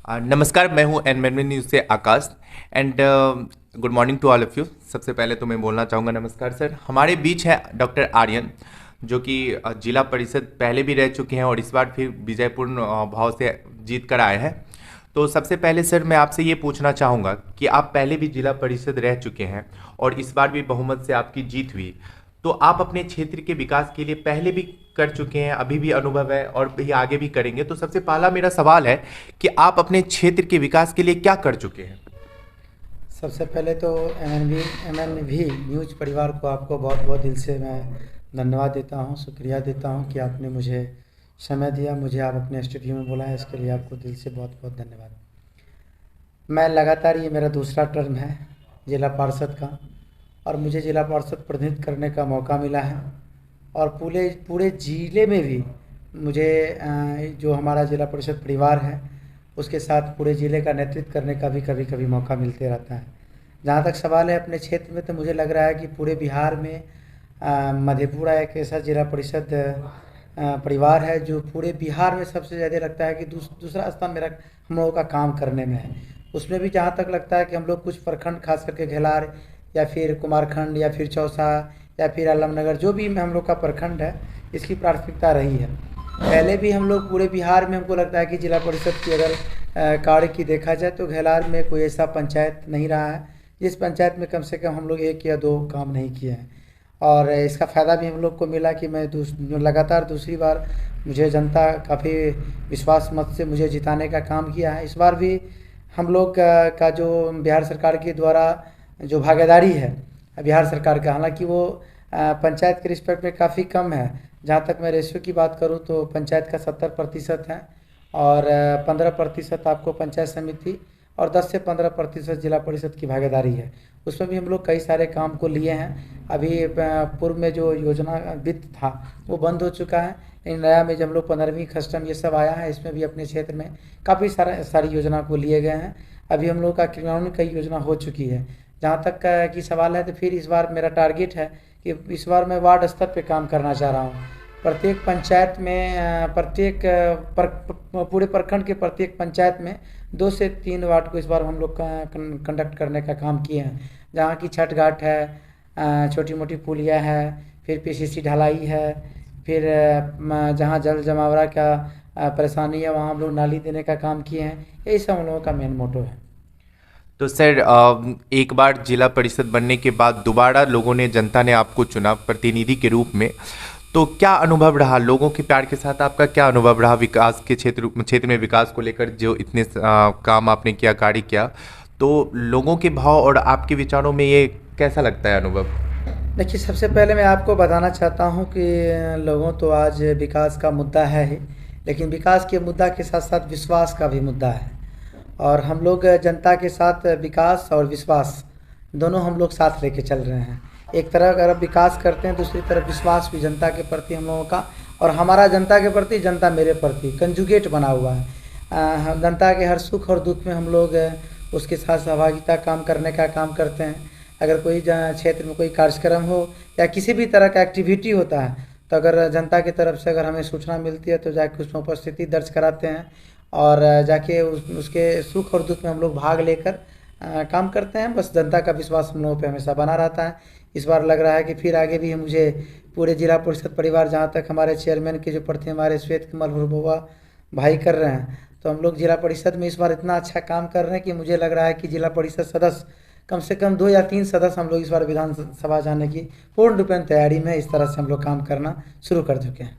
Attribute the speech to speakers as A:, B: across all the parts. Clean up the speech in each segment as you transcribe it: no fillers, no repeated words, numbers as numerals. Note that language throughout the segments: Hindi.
A: नमस्कार, मैं हूं एनमेन न्यूज़ से Akash and good morning to all of you. सबसे पहले तो मैं बोलना चाहूँगा नमस्कार सर। हमारे बीच है डॉक्टर आर्यन, जो कि जिला परिषद पहले भी रह चुके हैं और इस बार फिर विजयपूर्ण भाव से जीत कर आए हैं। तो सबसे पहले सर मैं आपसे ये पूछना चाहूँगा कि आप पहले भी जिला परिषद रह चुके हैं और इस बार भी बहुमत से आपकी जीत हुई, तो आप अपने क्षेत्र के विकास के लिए पहले भी कर चुके हैं, अभी भी अनुभव है और भी आगे भी करेंगे। तो सबसे पहला मेरा सवाल है कि आप अपने क्षेत्र के विकास के लिए क्या कर चुके हैं?
B: सबसे पहले तो एम एन वी न्यूज़ परिवार को आपको बहुत बहुत दिल से मैं धन्यवाद देता हूँ, शुक्रिया देता हूँ कि आपने मुझे समय दिया, मुझे आप अपने स्टूडियो में बुलाया, इसके लिए आपको दिल से बहुत बहुत धन्यवाद। मैं लगातार, ये मेरा दूसरा टर्म है जिला पार्षद का और मुझे जिला पार्षद प्रतिनिधित्व करने का मौका मिला है और पूरे पूरे ज़िले में भी मुझे जो हमारा जिला परिषद परिवार है उसके साथ पूरे ज़िले का नेतृत्व करने का भी कभी कभी मौका मिलते रहता है। जहाँ तक सवाल है अपने क्षेत्र में, तो मुझे लग रहा है कि पूरे बिहार में मधेपुरा एक ऐसा जिला परिषद परिवार है जो पूरे बिहार में सबसे ज़्यादा लगता है कि दूसरा स्थान मेरा हम लोगों का काम करने में है। उसमें भी जहाँ तक लगता है कि हम लोग कुछ प्रखंड, खास करके घेलार या फिर कुमारखंड या फिर चौसा या फिर आलमनगर, जो भी हम लोग का प्रखंड है, इसकी प्राथमिकता रही है। पहले भी हम लोग पूरे बिहार में, हमको लगता है कि जिला परिषद की अगर कार्य की देखा जाए तो घेलार में कोई ऐसा पंचायत नहीं रहा है जिस पंचायत में कम से कम हम लोग एक या दो काम नहीं किए हैं। और इसका फ़ायदा भी हम लोग को मिला कि मैं लगातार दूसरी बार मुझे जनता काफ़ी विश्वास मत से मुझे जिताने का काम किया है। इस बार भी हम लोग का जो बिहार सरकार के द्वारा जो भागीदारी है बिहार सरकार का, हालांकि वो पंचायत के रिस्पेक्ट में काफ़ी कम है। जहाँ तक मैं रेशियो की बात करूँ तो पंचायत का 70% है और 15% आपको पंचायत समिति और 10 से 15% जिला परिषद की भागीदारी है। उसमें भी हम लोग कई सारे काम को लिए हैं। अभी पूर्व में जो योजना वित्त था वो बंद हो चुका है, लेकिन नया में जब हम लोग 15वीं कस्टम ये सब आया है, इसमें भी अपने क्षेत्र में काफ़ी सारी योजना को लिए गए हैं। अभी हम लोग का क्रियान्वयन कई योजना हो चुकी है। जहाँ तक की सवाल है तो फिर इस बार मेरा टारगेट है कि इस बार मैं वार्ड स्तर पे काम करना चाह रहा हूँ। प्रत्येक पंचायत में पूरे प्रखंड के प्रत्येक पंचायत में 2 से 3 वार्ड को इस बार हम लोग कंडक्ट करने का काम किए हैं। जहाँ की छठ घाट है, छोटी मोटी पुलिया है, फिर पीसीसी ढलाई है, फिर जहाँ जल जमावड़ा का परेशानी है वहाँ हम लोग नाली देने का काम किए हैं। यही सब हम लोगों का मेन मोटो है।
A: तो सर एक बार जिला परिषद बनने के बाद दोबारा लोगों ने, जनता ने आपको चुना प्रतिनिधि के रूप में, तो क्या अनुभव रहा लोगों के प्यार के साथ? आपका क्या अनुभव रहा विकास के क्षेत्र में विकास को लेकर? जो इतने काम आपने किया, कार्य किया, तो लोगों के भाव और आपके विचारों में ये कैसा लगता है अनुभव?
B: देखिए, सबसे पहले मैं आपको बताना चाहता हूँ कि लोगों तो आज विकास का मुद्दा है ही, लेकिन विकास के मुद्दा के साथ साथ विश्वास का भी मुद्दा है। और हम लोग जनता के साथ विकास और विश्वास दोनों हम लोग साथ लेके चल रहे हैं। एक तरफ अगर विकास करते हैं, दूसरी तरफ विश्वास भी जनता के प्रति हम लोगों का, और हमारा जनता के प्रति, जनता मेरे प्रति, कंजुगेट बना हुआ है। हम जनता के हर सुख और दुख में हम लोग उसके साथ सहभागिता काम करने का काम करते हैं। अगर कोई क्षेत्र में कोई कार्यक्रम हो या किसी भी तरह का एक्टिविटी होता है, तो अगर जनता की तरफ से अगर हमें सूचना मिलती है तो जाके उसमें उपस्थिति दर्ज कराते हैं और जाके उसके सुख और दुख में हम लोग भाग लेकर काम करते हैं। बस जनता का विश्वास हम लोगों पे हमेशा बना रहता है। इस बार लग रहा है कि फिर आगे भी मुझे पूरे जिला परिषद परिवार, जहाँ तक हमारे चेयरमैन के जो प्रति हमारे श्वेत कमल हुरबुआ भाई कर रहे हैं, तो हम लोग जिला परिषद में इस बार इतना अच्छा काम कर रहे हैं कि मुझे लग रहा है कि जिला परिषद सदस्य कम से कम 2 या 3 सदस्य हम लोग इस बार विधानसभा जाने की पूर्ण रूपेण तैयारी में, इस तरह से हम लोग काम करना शुरू कर चुके हैं।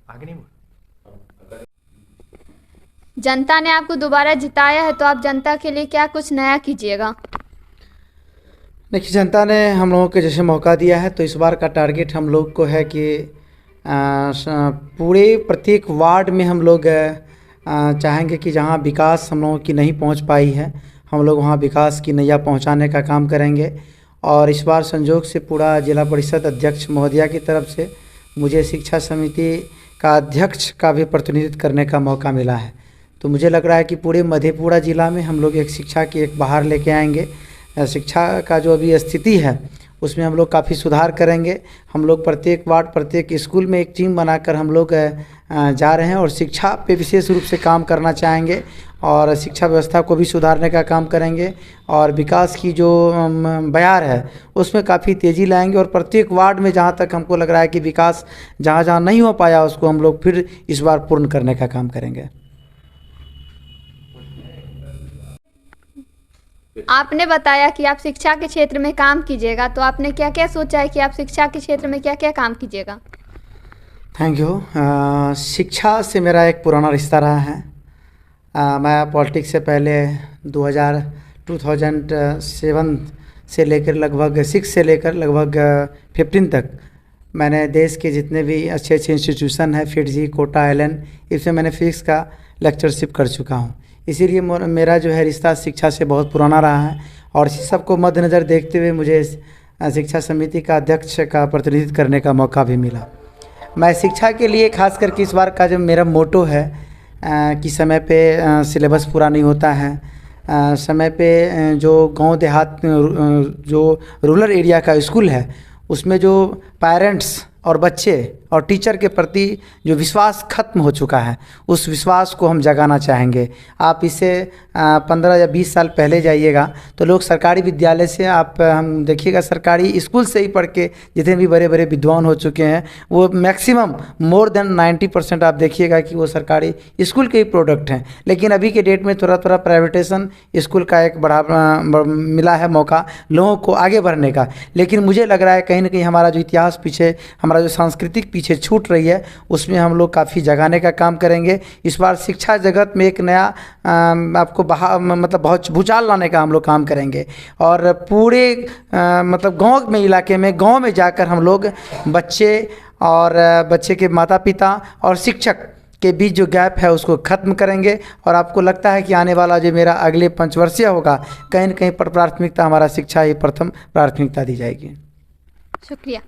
A: आगे नहीं।
C: जनता ने आपको दोबारा जिताया है, तो आप जनता के लिए क्या कुछ नया कीजिएगा?
B: देखिए, जनता ने हम लोगों को जैसे मौका दिया है, तो इस बार का टारगेट हम लोग को है कि पूरे प्रत्येक वार्ड में हम लोग चाहेंगे कि जहां विकास हम लोगों की नहीं पहुंच पाई है, हम लोग वहां विकास की नैया पहुंचाने का काम करेंगे। और इस बार संजोग से पूरा जिला परिषद अध्यक्ष महोदया की तरफ से मुझे शिक्षा समिति का अध्यक्ष का भी प्रतिनिधित्व करने का मौका मिला है। तो मुझे लग रहा है कि पूरे मधेपुरा जिला में हम लोग एक शिक्षा की एक बहार लेके आएंगे। शिक्षा का जो अभी स्थिति है उसमें हम लोग काफ़ी सुधार करेंगे। हम लोग प्रत्येक वार्ड, प्रत्येक स्कूल में एक टीम बनाकर हम लोग जा रहे हैं और शिक्षा पे विशेष रूप से काम करना चाहेंगे और शिक्षा व्यवस्था को भी सुधारने का काम करेंगे और विकास की जो बयार है उसमें काफ़ी तेज़ी लाएंगे और प्रत्येक वार्ड में जहाँ तक हमको लग रहा है कि विकास जहाँ जहाँ नहीं हो पाया उसको हम लोग फिर इस बार पूर्ण करने का काम करेंगे।
C: आपने बताया कि आप शिक्षा के क्षेत्र में काम कीजिएगा, तो आपने क्या क्या सोचा है कि आप शिक्षा के क्षेत्र में क्या क्या काम कीजिएगा?
B: Thank you. शिक्षा से मेरा एक पुराना रिश्ता रहा है। मैं पॉलिटिक्स से पहले 2007 से लेकर लगभग 6 से लेकर लगभग 15 तक मैंने देश के जितने भी अच्छे अच्छे इंस्टीट्यूशन हैं, फिटजी, कोटा, एलन, इसमें मैंने फिजिक्स का लेक्चरशिप कर चुका हूँ। इसीलिए मेरा जो है रिश्ता शिक्षा से बहुत पुराना रहा है और इसी सब को मद्देनज़र देखते हुए मुझे शिक्षा समिति का अध्यक्ष का प्रतिनिधित्व करने का मौका भी मिला। मैं शिक्षा के लिए खास करके इस बार का जो मेरा मोटो है कि समय पे सिलेबस पूरा नहीं होता है, समय पे जो गांव देहात जो रूरल एरिया का स्कूल है उसमें जो पेरेंट्स और बच्चे और टीचर के प्रति जो विश्वास खत्म हो चुका है उस विश्वास को हम जगाना चाहेंगे। आप इसे 15 या 20 साल पहले जाइएगा तो लोग सरकारी विद्यालय से आप हम देखिएगा सरकारी स्कूल से ही पढ़ के जितने भी बड़े बड़े विद्वान हो चुके हैं वो मैक्सिमम मोर देन 90% आप देखिएगा कि वो सरकारी स्कूल के ही प्रोडक्ट हैं। लेकिन अभी के डेट में थोड़ा थोड़ा प्राइवेटेशन स्कूल का एक मिला है मौका लोगों को आगे बढ़ने का। लेकिन मुझे लग रहा है कहीं ना कहीं हमारा जो इतिहास पीछे, हमारा जो सांस्कृतिक पीछे छूट रही है उसमें हम लोग काफ़ी जगाने का काम करेंगे। इस बार शिक्षा जगत में एक नया आपको मतलब बहुत भूचाल लाने का हम लोग काम करेंगे और पूरे मतलब गांव में इलाके में गांव में जाकर हम लोग बच्चे और बच्चे के माता पिता और शिक्षक के बीच जो गैप है उसको ख़त्म करेंगे। और आपको लगता है कि आने वाला जो मेरा अगले 5 वर्षीय होगा कहीं न कहीं प्राथमिकता हमारा शिक्षा ही प्रथम प्राथमिकता दी जाएगी।
C: शुक्रिया।